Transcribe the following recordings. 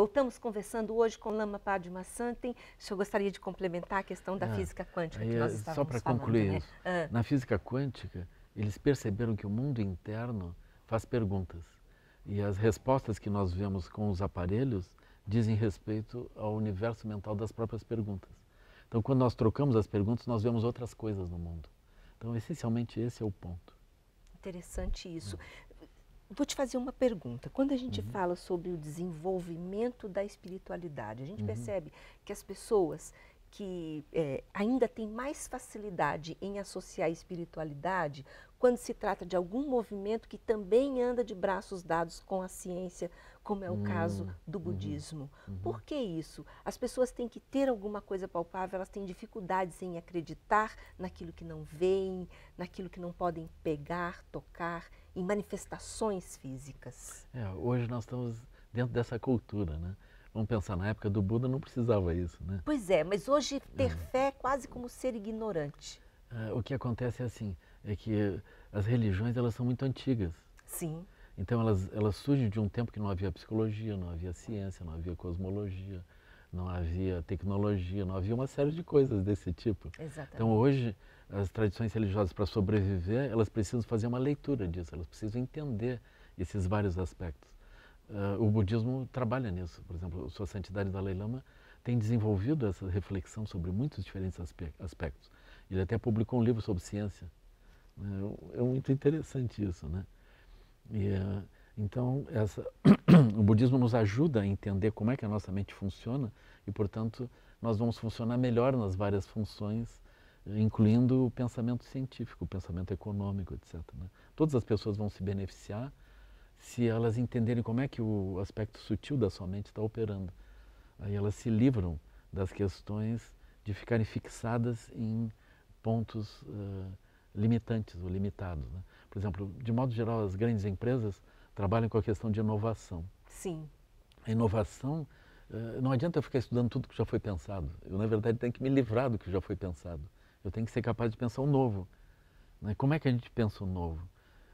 Voltamos conversando hoje com Lama Padmasambhava. O senhor gostaria de complementar a questão da física quântica que nós estávamos falando? Só para concluir isso, na física quântica, eles perceberam que o mundo interno faz perguntas. E as respostas que nós vemos com os aparelhos dizem respeito ao universo mental das próprias perguntas. Então, quando nós trocamos as perguntas, nós vemos outras coisas no mundo. Então, essencialmente, esse é o ponto. Interessante isso. Vou te fazer uma pergunta. Quando a gente fala sobre o desenvolvimento da espiritualidade, a gente percebe que as pessoas que ainda têm mais facilidade em associar a espiritualidade quando se trata de algum movimento que também anda de braços dados com a ciência, como é o caso do budismo. Por que isso? As pessoas têm que ter alguma coisa palpável, elas têm dificuldades em acreditar naquilo que não veem, naquilo que não podem pegar, tocar, em manifestações físicas. Hoje nós estamos dentro dessa cultura, né? Vamos pensar, na época do Buda não precisava isso, né? Pois é, mas hoje ter fé é quase como ser ignorante. O que acontece é assim, é que as religiões elas são muito antigas. Sim. Então elas surgem de um tempo que não havia psicologia, não havia ciência, não havia cosmologia, não havia tecnologia, não havia uma série de coisas desse tipo. Exatamente. Então hoje as tradições religiosas, para sobreviver, elas precisam fazer uma leitura disso, elas precisam entender esses vários aspectos. O budismo trabalha nisso. Por exemplo, Sua Santidade Dalai Lama tem desenvolvido essa reflexão sobre muitos diferentes aspectos. Ele até publicou um livro sobre ciência. É muito interessante isso, né? Então, o budismo nos ajuda a entender como é que a nossa mente funciona e, portanto, nós vamos funcionar melhor nas várias funções, incluindo o pensamento científico, o pensamento econômico, etc. Né? Todas as pessoas vão se beneficiar se elas entenderem como é que o aspecto sutil da sua mente está operando. Aí elas se livram das questões de ficarem fixadas em pontos limitantes ou limitados. Né? Por exemplo, de modo geral, as grandes empresas trabalham com a questão de inovação. Sim. A inovação, não adianta eu ficar estudando tudo que já foi pensado. Eu, na verdade, tenho que me livrar do que já foi pensado. Eu tenho que ser capaz de pensar o novo. Né? Como é que a gente pensa o novo?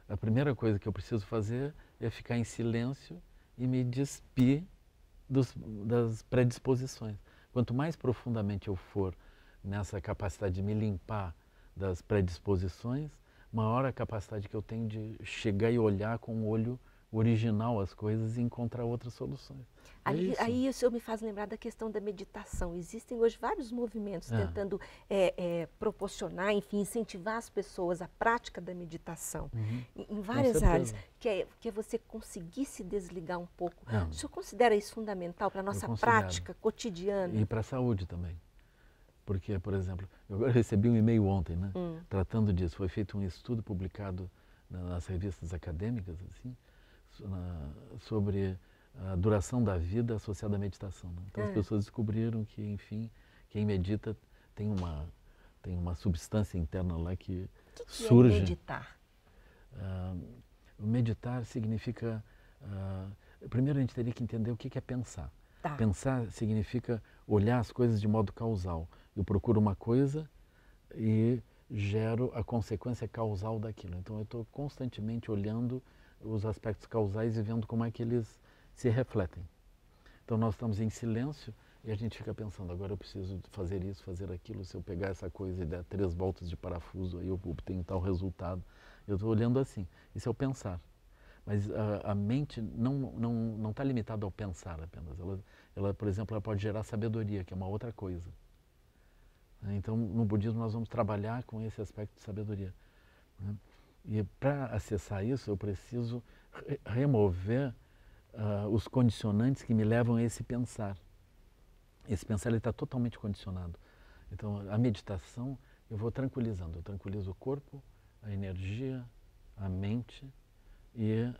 A primeira coisa que eu preciso fazer é ficar em silêncio e me despir das predisposições. Quanto mais profundamente eu for nessa capacidade de me limpar das predisposições, maior a capacidade que eu tenho de chegar e olhar com o olho original as coisas e encontrar outras soluções. Aí o senhor me faz lembrar da questão da meditação. Existem hoje vários movimentos tentando proporcionar, enfim, incentivar as pessoas à prática da meditação em várias áreas, que é você conseguir se desligar um pouco. O senhor considera isso fundamental para a nossa prática cotidiana? E para a saúde também. Porque, por exemplo, eu agora recebi um e-mail ontem, né, tratando disso. Foi feito um estudo publicado nas revistas acadêmicas, assim, sobre a duração da vida associada à meditação. Né? Então as pessoas descobriram que, enfim, quem medita tem uma substância interna lá que surge. É meditar? O meditar significa... primeiro a gente teria que entender o que é pensar. Tá. Pensar significa olhar as coisas de modo causal. Eu procuro uma coisa e gero a consequência causal daquilo. Então eu estou constantemente olhando os aspectos causais e vendo como é que eles se refletem. Então nós estamos em silêncio e a gente fica pensando, agora eu preciso fazer isso, fazer aquilo, se eu pegar essa coisa e der 3 voltas de parafuso, aí eu obtenho tal resultado. Eu estou olhando assim, isso é o pensar. Mas a mente não está limitada ao pensar apenas. Ela, por exemplo, ela pode gerar sabedoria, que é uma outra coisa. Então, no budismo, nós vamos trabalhar com esse aspecto de sabedoria. E para acessar isso, eu preciso remover os condicionantes que me levam a esse pensar. Esse pensar está totalmente condicionado. Então, a meditação, eu vou tranquilizando. Eu tranquilizo o corpo, a energia, a mente e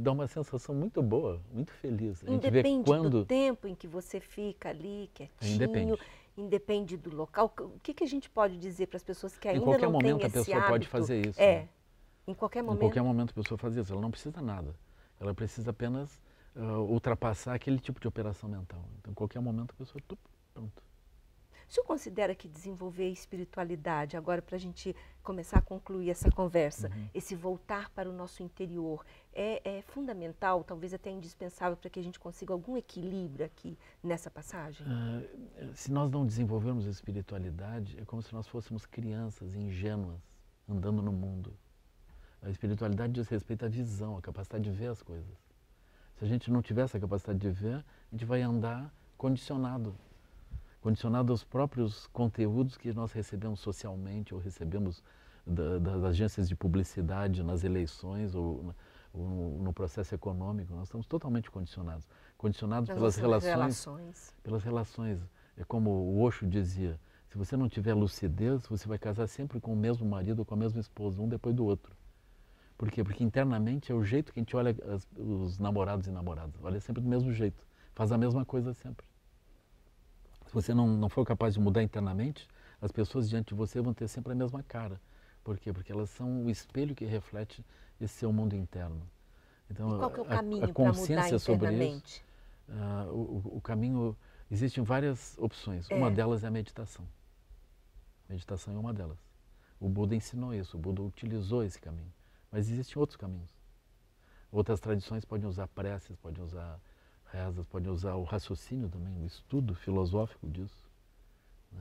dá uma sensação muito boa, muito feliz. A gente vê quando... do tempo em que você fica ali, quietinho, independe do local. O que a gente pode dizer para as pessoas que ainda não têm esse hábito? Em qualquer momento a pessoa pode fazer isso. Em qualquer momento? Em qualquer momento a pessoa faz isso, ela não precisa nada. Ela precisa apenas ultrapassar aquele tipo de operação mental. Então, em qualquer momento a pessoa, pronto. O senhor considera que desenvolver a espiritualidade, agora para a gente começar a concluir essa conversa, esse voltar para o nosso interior, é fundamental, talvez até indispensável para que a gente consiga algum equilíbrio aqui nessa passagem? Se nós não desenvolvermos a espiritualidade, é como se nós fôssemos crianças ingênuas andando no mundo. A espiritualidade diz respeito à visão, à capacidade de ver as coisas. Se a gente não tiver essa capacidade de ver, a gente vai andar condicionado aos próprios conteúdos que nós recebemos socialmente ou recebemos das agências de publicidade nas eleições ou no processo econômico. Nós estamos totalmente condicionados pelas relações. Pelas relações. É como o Osho dizia, se você não tiver lucidez, você vai casar sempre com o mesmo marido ou com a mesma esposa, um depois do outro. Por quê? Porque internamente é o jeito que a gente olha os namorados e namoradas. Olha sempre do mesmo jeito, faz a mesma coisa sempre. Se você não for capaz de mudar internamente, as pessoas diante de você vão ter sempre a mesma cara. Por quê? Porque elas são o espelho que reflete esse seu mundo interno. Então, e qual que é o caminho para mudar internamente? O caminho, existem várias opções. Uma delas é a meditação. Meditação é uma delas. O Buda ensinou isso, o Buda utilizou esse caminho. Mas existem outros caminhos. Outras tradições podem usar preces, podem usar rezas, podem usar o raciocínio também, o estudo filosófico disso.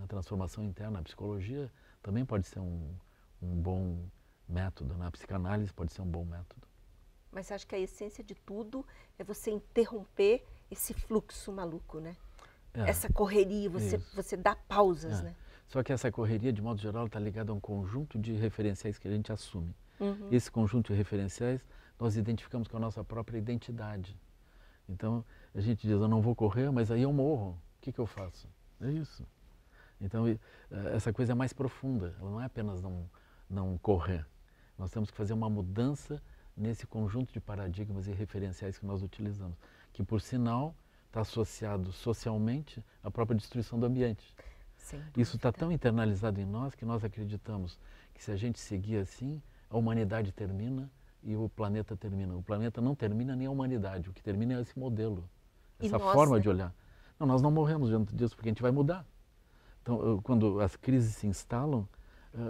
A transformação interna, a psicologia também pode ser um bom método, né? A psicanálise pode ser um bom método. Mas você acha que a essência de tudo é você interromper esse fluxo maluco, né? Essa correria, você dá pausas, né? Só que essa correria, de modo geral, está ligada a um conjunto de referenciais que a gente assume. Esse conjunto de referenciais, nós identificamos com a nossa própria identidade. Então, a gente diz, eu não vou correr, mas aí eu morro. O que eu faço? É isso. Então, essa coisa é mais profunda. Ela não é apenas não correr. Nós temos que fazer uma mudança nesse conjunto de paradigmas e referenciais que nós utilizamos, que, por sinal, está associado socialmente à própria destruição do ambiente. Isso está tão internalizado em nós que nós acreditamos que se a gente seguir assim, a humanidade termina e o planeta termina. O planeta não termina nem a humanidade, o que termina é esse modelo, essa forma de olhar. Não, nós não morremos diante disso porque a gente vai mudar. Então, quando as crises se instalam,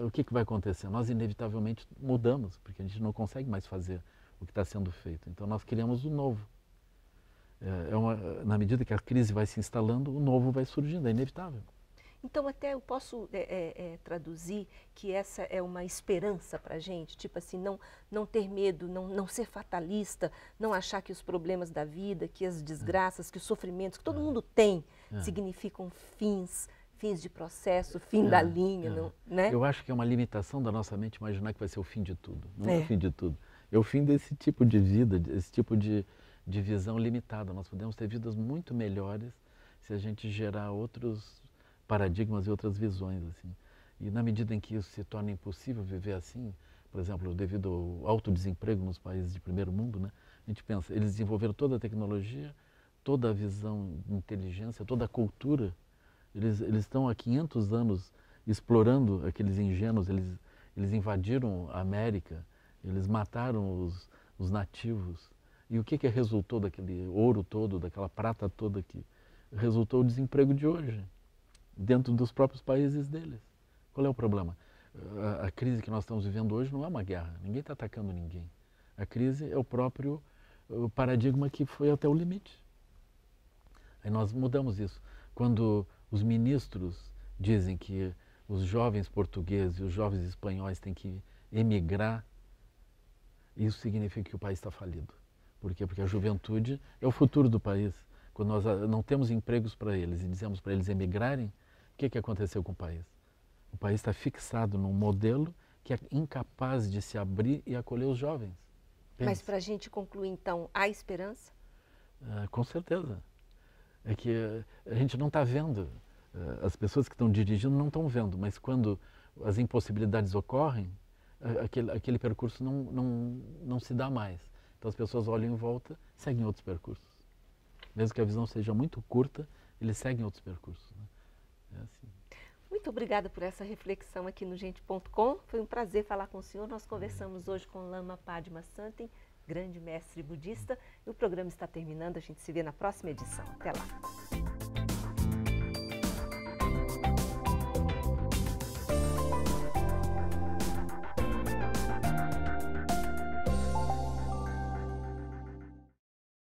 o que vai acontecer? Nós inevitavelmente mudamos, porque a gente não consegue mais fazer o que está sendo feito. Então, nós criamos o novo. Na medida que a crise vai se instalando, o novo vai surgindo, é inevitável. Então, até eu posso traduzir que essa é uma esperança para a gente, tipo assim, não ter medo, não ser fatalista, não achar que os problemas da vida, que as desgraças, que os sofrimentos que todo mundo tem, significam fins de processo, fim da linha, não, né? Eu acho que é uma limitação da nossa mente imaginar que vai ser o fim de tudo. Não é o fim de tudo. É o fim desse tipo de vida, desse tipo de visão limitada. Nós podemos ter vidas muito melhores se a gente gerar outros paradigmas e outras visões, assim. E na medida em que isso se torna impossível viver assim, por exemplo, devido ao alto desemprego nos países de primeiro mundo, né, a gente pensa, eles desenvolveram toda a tecnologia, toda a visão de inteligência, toda a cultura. Eles estão há 500 anos explorando aqueles ingênuos, eles invadiram a América, eles mataram os nativos. E o que resultou daquele ouro todo, daquela prata toda que resultou o desemprego de hoje, dentro dos próprios países deles. Qual é o problema? A crise que nós estamos vivendo hoje não é uma guerra, ninguém está atacando ninguém. A crise é o próprio paradigma que foi até o limite. Aí nós mudamos isso. Quando os ministros dizem que os jovens portugueses e os jovens espanhóis têm que emigrar, isso significa que o país está falido. Por quê? Porque a juventude é o futuro do país. Quando nós não temos empregos para eles e dizemos para eles emigrarem, o que aconteceu com o país? O país está fixado num modelo que é incapaz de se abrir e acolher os jovens. Pense. Mas para a gente concluir, então, há esperança? Com certeza. É que a gente não está vendo, as pessoas que estão dirigindo não estão vendo, mas quando as impossibilidades ocorrem, aquele percurso não se dá mais. Então as pessoas olham em volta e seguem outros percursos. Mesmo que a visão seja muito curta, eles seguem outros percursos. Né? É assim. Muito obrigada por essa reflexão aqui no Gente.com. Foi um prazer falar com o senhor. Nós conversamos hoje com Lama Padmasambhava, grande mestre budista. E o programa está terminando. A gente se vê na próxima edição. Até lá.